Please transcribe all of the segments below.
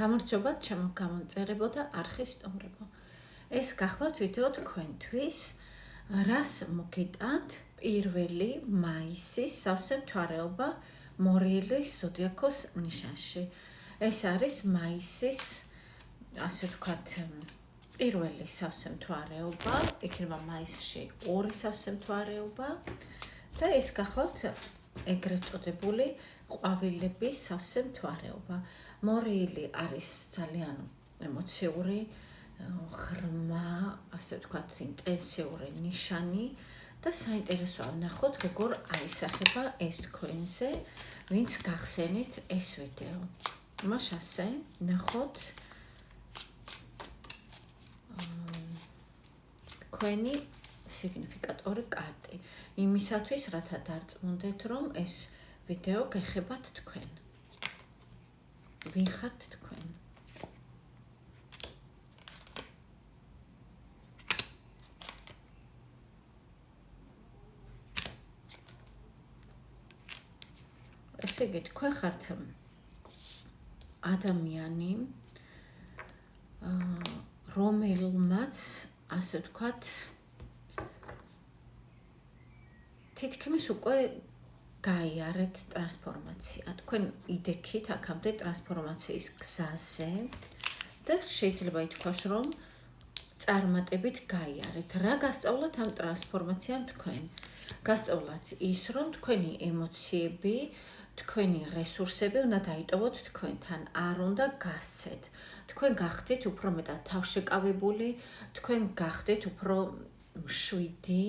გამარჯობა, ჩემო გამომწერებო და არხის სტუმრებო. ეს გახლავთ ვიდეო თქვენთვის, რას მოგიტანთ 1 მაისის სავსე მთვარეობა მორიელის ზოდიაქოს ნიშანში. ეს არის მაისის, ასე ვთქვათ, პირველი სავსე მთვარეობა, იქნება მაისში 2 სავსე მთვარეობა და ეს გახლავთ ეგრეთ წოდებული ყვავილების სავსე მთვარეობა. მორიელი არის ძალიან ემოციური, ღრმა, ასე ვთქვათ, ინტენსიური ნიშანი და საინტერესოა ნახოთ, როგორ აისახება ეს თქვენზე, ვინც გახსენით ეს ვიდეო. იმას ასე ნახოთ თქვენი სიგნიფიკატორი კარტი. იმისათვის, რათა დარწმუნდეთ, რომ ეს ვიდეო გეხებათ თქვენ. ვინ ხართ თქვენ? ესე იგი, თქვენ ხართ ადამიანი, რომელმაც, ასე ვთქვათ, თითქმის უკვე გაიარეთ ტრანსფორმაცია. თქვენ იდექით აქამდე ტრანსფორმაციის გზაზე და შეიძლება ითქვას, რომ წარმატებით გაიარეთ. რა გასწავლათ ამ ტრანსფორმაციამ თქვენ? გასწავლათ ის, რომ თქვენი ემოციები, თქვენი რესურსები უნდა დაიტოვოთ თქვენთან, არ უნდა გასცეთ. თქვენ გახდეთ უფრო მეტად თავშეკავებული, თქვენ გახდეთ უფრო მშვიდი,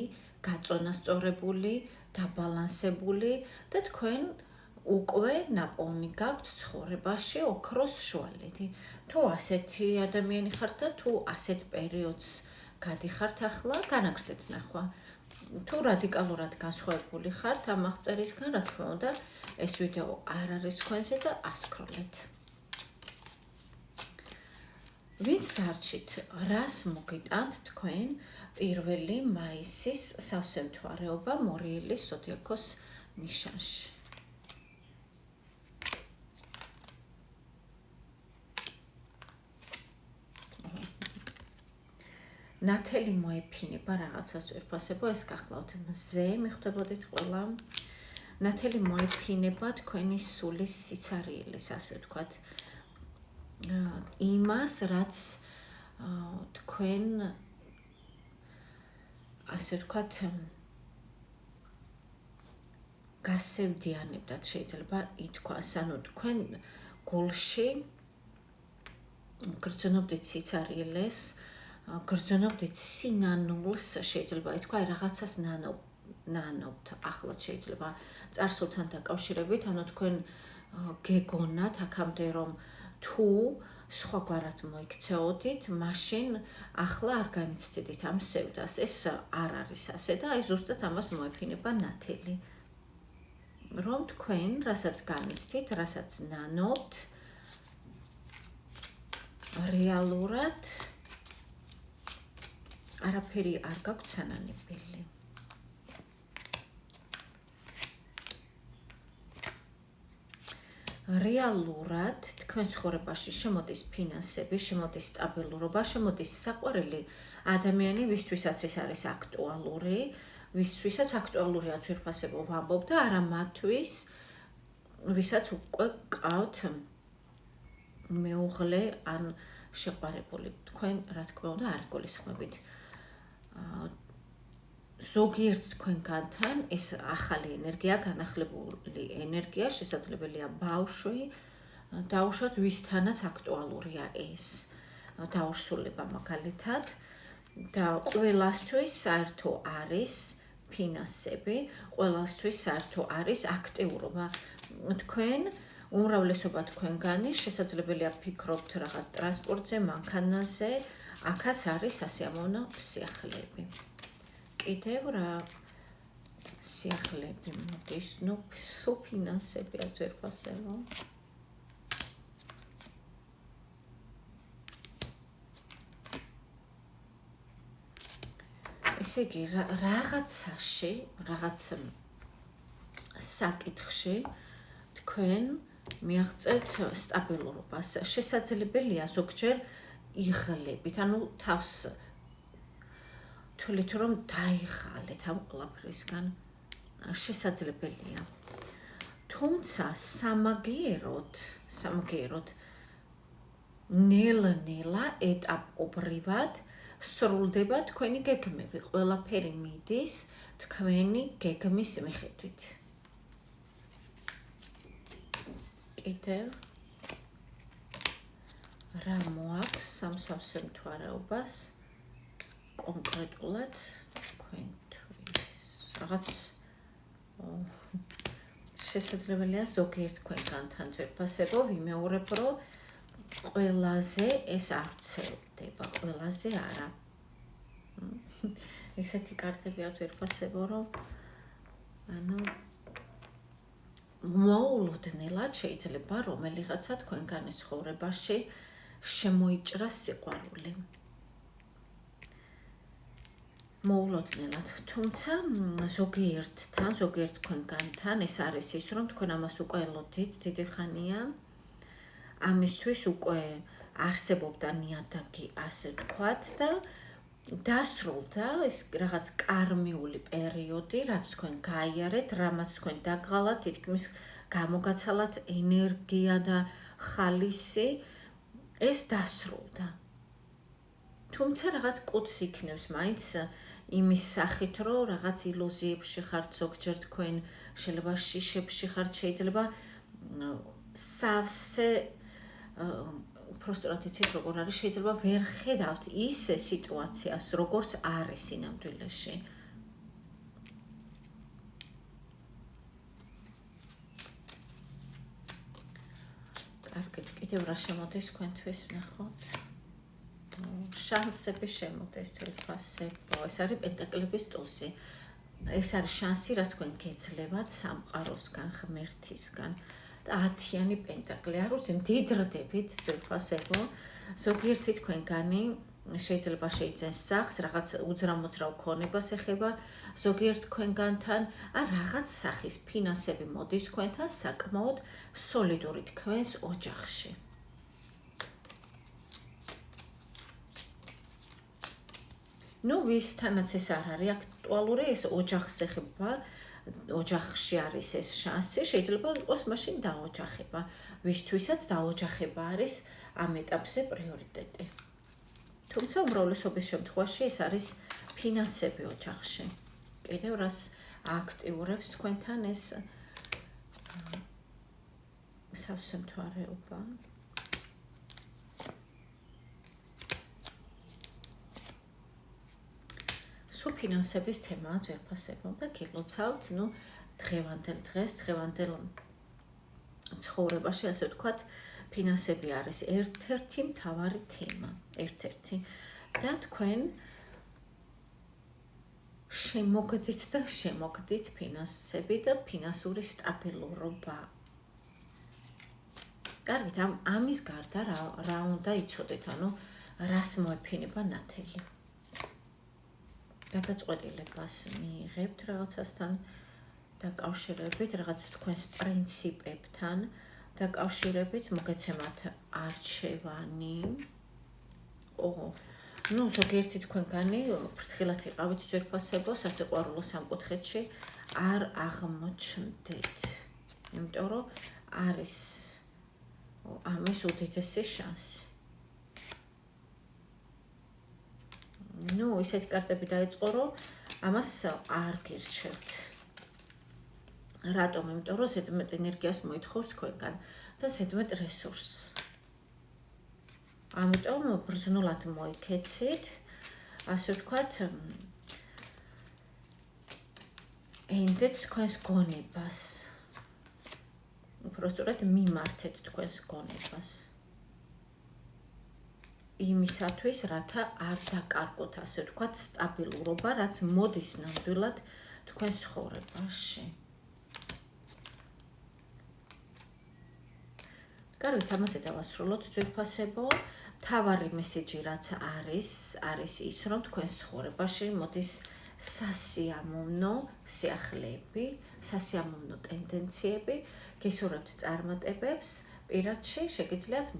გაწონასწორებული, დაბალანსებული და თქვენ უკვე ნაპოვნი გაქვთ ცხოვრებაში ოქროს შუალედი. თუ ასეთი ადამიანი ხართ და თუ ასეთ პერიოდს გადიხართ ახლა, განაგრძეთ ნახვა. თუ რადიკალურად განსხვავებული ხართ ამ აღწერისგან, რა თქმა უნდა, ეს ვიდეო არ არის თქვენზე და ასკროლეთ. ვინც დარჩით, რას მოგიტანთ თქვენ 1 მაისის სავსე მთვარეობა მორიელის ზოდიაქოს ნიშანში. ნათელი მოეფინება რაღაცას ვერფასებო, ეს გახლავთ მზე, მიხვდებოდით ყველა. ნათელი მოეფინება თქვენი სულის სიცარიელის, ასე ვთქვათ, იმას, რაც თქვენ, ასე ვთქვათ, გასევდიანებდათ, შეიძლება ითქვას, ანუ თქვენ გულში გრძნობდით სიცარიელეს, გრძნობდით სინანულს, შეიძლება ითქვა, რაღაცას ნანობთ, ახლაც შეიძლება წარსულთან დაკავშირებით, ანუ თქვენ გეგონათ აქამდე, რომ თუ სხვაგვარად მოიქცეოდით, მაშინ ახლა არ განიცდიდით ამ სევდას. ეს არ არის ასე და აი ზუსტად ამას მოეფინება ნათელი. რომ თქვენ, რასაც განიცდით, რასაც ნანობთ, რეალურად არაფერი არ გაქვთ სანანებელი. რეალურად თქვენ ცხოვრებაში შემოდის ფინანსები, შემოდის სტაბილურობა, შემოდის საყვარელი ადამიანი, ვისთვისაც ეს არის აქტუალური, ვისთვისაც აქტუალურია ძვირფასებო ვამბობ და არა მათთვის, ვისაც უკვე გყავთ მეუღლე ან შეყვარებული. თქვენ, რა თქმა უნდა, არ გულისხმებით. ზოგიერთ თქვენგანთან ეს ახალი ენერგია, განახლებული ენერგია, შესაძლებელია ბავშვი, დაუშვათ ვისთანაც აქტუალურია ეს დაურსულება მაგალითად და ყველასთვის საერთო არის ფინანსები, ყველასთვის საერთო არის აქტიურობა. თქვენ უმრავლესობა თქვენგანი შესაძლებელია ფიქრობთ რაღაც ტრანსპორტზე, მანქანაზე, აქაც არის სასიამოვნო სიახლეები. კიდევ რა სიახლეები მოდის, ნუ ფინანსებია ძვირფასებო. ესე იგი, რაღაცაში, რაღაც საკითხში თქვენ მიაღწევთ სტაბილურობას. შესაძლებელია ზოგჯერ იღლებით, ანუ თავს თვლით რომ დაიღალეთ ამ ყველაფრისგან. შესაძლებელია. თუმცა სამაგიეროდ ნელ-ნელა ეტაპობრივად სრულდება თქვენი გეგმები. ყველაფერი მიდის თქვენი გეგმის მიხედვით. კიდევ რა მოაქვს სამსავსე მთვარეობას კონკრეტულად თქვენთვის? რაღაც შესაძლებელია ზოგიერთ თქვენგანთან ძვირფასებო, ვიმეორებ, რომ ყველაზე ეს არ ვრცელდება, ყველაზე არა. ესეთი კარტებია ძვირფასებო, რომ ანუ მოულოდნელად შეიძლება რომელიღაცა თქვენგანის ცხოვრებაში შემოიჭრას სიყვარული. მოულოდნელად, თუმცა ზოგიერთ თქვენგანთან ეს არის ის, რომ თქვენ ამას უკვე ელოდით დიდი ხანია. ამისთვის უკვე არსებობდა ნიადაგი, ასე ვთქვათ, და დასრულდა ის რაღაც კარმიული პერიოდი, რაც თქვენ გაიარეთ, რამაც თქვენ დაგღალათ, თითქმის გამოგაცალათ ენერგია და ხალისი, ეს დასრულდა. თუმცა რაღაც კუც იქნევს მაინც იმის სახით, რომ რაღაც ილუზიებში ხართ ზოგჯერ თქვენ, შეიძლება შიშებში ხართ, შეიძლება სავსე უბრალოდ იცით როგორ არის, შეიძლება ვერ ხედავთ ისე სიტუაციას, როგორც არის სინამდვილეში. კარგით, კიდევ რა შემოდის თქვენთვის ვნახოთ? შანსები შემოდის ძვირფასებო. ეს არის პენტაკლების ტუსი. ეს არის შანსი, რაც თქვენ გეძლევათ სამყაროსგან, ღმერთისგან. და 10-იანი პენტაკლი არ ვიცი, მდიდრდებით ძვირფასებო. ზოგიერთი თქვენგანი შეიძლება შეიძენს სახს, რაღაც უძრავ-მოძრავ ქონებას ეხება, ზოგიერთ თქვენგანთან ან რაღაც სახის ფინანსები მოდის თქვენთან საკმაოდ სოლიდური თქვენს ოჯახში. ნუ ვისთანაც ეს არ არის აქტუალური, ეს ოჯახს ეხება, ოჯახში არის ეს შანსი, შეიძლება იყოს მაშინ დაოჯახება. ვისთვისაც დაოჯახება არის ამ ეტაპზე პრიორიტეტი. თუმცა უმრავლესობის შემთხვევაში ეს არის ფინანსები ოჯახში. კიდევ რას აქტიურებს თქვენთან ეს სავსე მთვარეობა? სულ ფინანსების თემაა ძვირფასებო და გილოცავთ, ნუ დღევანდელ ცხოვრებაში, ასე ვთქვათ, ფინანსები არის ერთ-ერთი მთავარი თემა, ერთ-ერთი. და თქვენ შემოგდით ფინანსები და ფინანსური სტაბილურობა. კარგით, ამის გარდა რა უნდა იცოდეთ, ანუ რას მოეფინება ნათელი? გადაწყვეტილებას მიიღებთ რაღაცასთან დაკავშირებით, რაღაც თქვენს პრინციპებთან დაკავშირებით, მოგეცემათ არჩევანი. ნუ ზოგიერთი თქვენგანი ფრთხილად იყავით ძვირფასებო, სასიყვარულო სამკუთხედში არ აღმოჩნდეთ. იმიტომ რომ არის ამის უდიდესი შანსი. ნუ ისეთი კარტები დაიწყო, რომ ამას არ გირჩევთ. რატომ? იმიტომ რომ ზედმეტ ენერგიას მოითხოვს თქვენგან და ზედმეტ რესურსს. ამიტომ ბრძნულად მოიქეცით, ასე ვთქვათ, ენდეთ თქვენს გონებას. უпросторად მიმართეთ თქვენს გონებას. იმისათვის, რათა არ დაკარგოთ, ასე ვთქვათ, სტაბილურობა, რაც მოდის ნამდვილად თქვენს ცხოვრებაში. კარგით, ამაზე დავასრულოთ ძვირფასებო. მთავარი მესეჯი რაც არის ის, რომ თქვენს ცხოვრებაში მოდის სასიამოვნო სიახლეები, სასიამოვნო ტენდენციები, გისურვებთ წარმატებებს, პირადში შეგიძლიათ